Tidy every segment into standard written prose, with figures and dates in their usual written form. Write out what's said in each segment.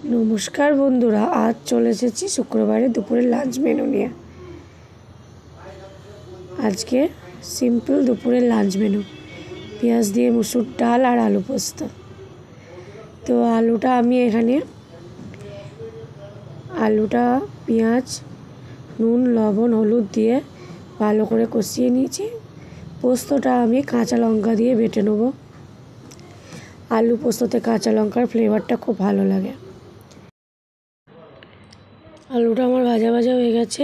নমস্কার বন্ধুরা, আজ চলে এসেছি শুক্রবারে দুপুরের লাঞ্চ মেনু নিয়ে। আজকে সিম্পল দুপুরের লাঞ্চ মেনু, পেঁয়াজ দিয়ে মুসুর ডাল আর আলু পোস্ত। তো আলুটা পেঁয়াজ নুন লবণ হলুদ দিয়ে ভালো করে কষিয়ে নিয়েছি। পোস্তটা আমি কাঁচা লঙ্কা দিয়ে বেটে নেব। আলু পোস্ততে কাঁচা লঙ্কার ফ্লেভারটা খুব ভালো লাগে। আলুটা আমার ভাজা ভাজা হয়ে গেছে।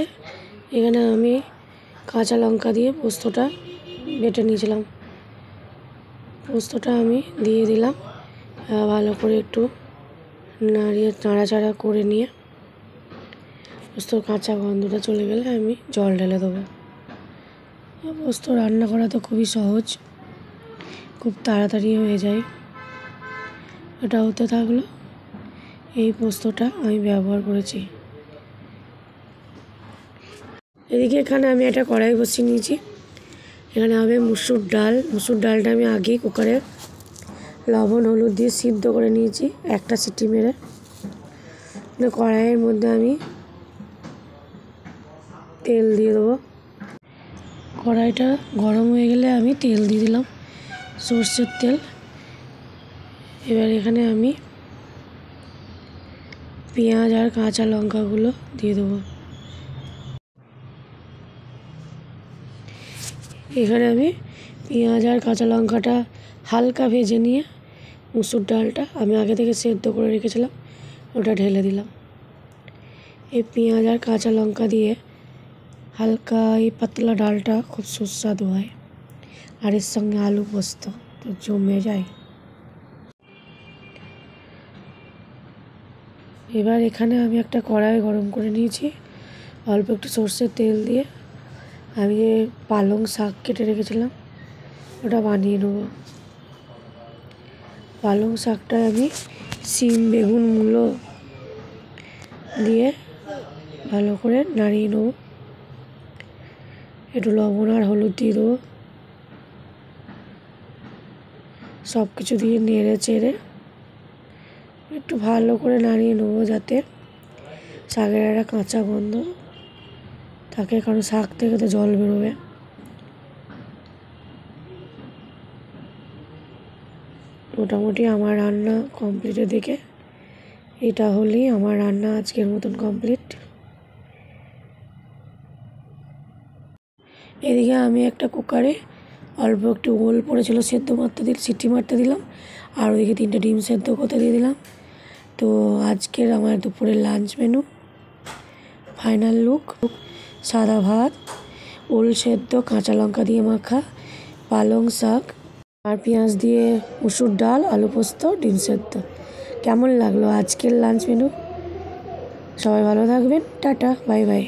এখানে আমি কাঁচা লঙ্কা দিয়ে পোস্তটা বেটে নিয়েছিলাম। পোস্তটা আমি দিয়ে দিলাম, ভালো করে একটু নাড়াচাড়া করে নিয়ে পোস্তর কাঁচা গন্ধটা চলে গেলে আমি জল ঢেলে দেবো। পোস্ত রান্না করা তো খুবই সহজ, খুব তাড়াতাড়ি হয়ে যায়। এটা হতে থাকলো। এই পোস্তটা আমি ব্যবহার করেছি। এদিকে এখানে আমি একটা কড়াই বসিয়ে নিয়েছি। এখানে হবে মুসুর ডালটা আমি আগেই কুকারে লবণ হলুদ দিয়ে সিদ্ধ করে নিয়েছি, একটা সিটি মেরে। কড়াইয়ের মধ্যে আমি তেল দিয়ে দেবো। কড়াইটা গরম হয়ে গেলে আমি তেল দিয়ে দিলাম, সর্ষের তেল। এবার এখানে আমি পেঁয়াজ আর কাঁচা লঙ্কাগুলো দিয়ে দেবো। এখানে আমি পেঁয়াজ আর কাঁচা লঙ্কাটা হালকা ভেজে নিয়ে মুসুর ডালটা আমি আগে থেকে সেদ্ধ করে রেখেছিলাম, ওটা ঢেলে দিলাম। এই পেঁয়াজ আর কাঁচা লঙ্কা দিয়ে হালকা এই পাতলা ডালটা খুব সুস্বাদু হয়, আর এর সঙ্গে আলু পোস্ত তো জমে যায়। এবার এখানে আমি একটা কড়াই গরম করে নিয়েছি, অল্প একটু সর্ষের তেল দিয়ে আমি যে পালং শাক কেটে রেখেছিলাম ওটা বানিয়ে নেব। পালং শাকটা আমি শিম বেগুন মূলো দিয়ে ভালো করে নাড়িয়ে নেব। একটু লবণ আর হলুদ দিয়ে দেবো। সব কিছু দিয়ে নেড়ে চেড়ে একটু ভালো করে নাড়িয়ে নেবো, যাতে শাকের একটা কাঁচা গন্ধ থাকে, কারণ শাক থেকে তো জল বেরোবে। মোটামুটি আমার রান্না কমপ্লিটের দিকে। এটা হলেই আমার রান্না আজকের মতন কমপ্লিট। এদিকে আমি একটা কুকারে অল্প একটু ওল পড়েছিল, সিটি মারতে দিলাম, আর ওদিকে 3টে ডিম সেদ্ধ করতে দিয়ে দিলাম। তো আজকের আমার দুপুরের লাঞ্চ মেনু ফাইনাল লুক: সাদা ভাত, ওল সেদ্ধ কাঁচা লঙ্কা দিয়ে মাখা, পালং শাক আর পেঁয়াজ দিয়ে মুসুর ডাল, আলু পোস্ত, ডিম সেদ্ধ। কেমন লাগলো আজকের লাঞ্চ মেনু? সবাই ভালো থাকবেন। Tata, bye bye.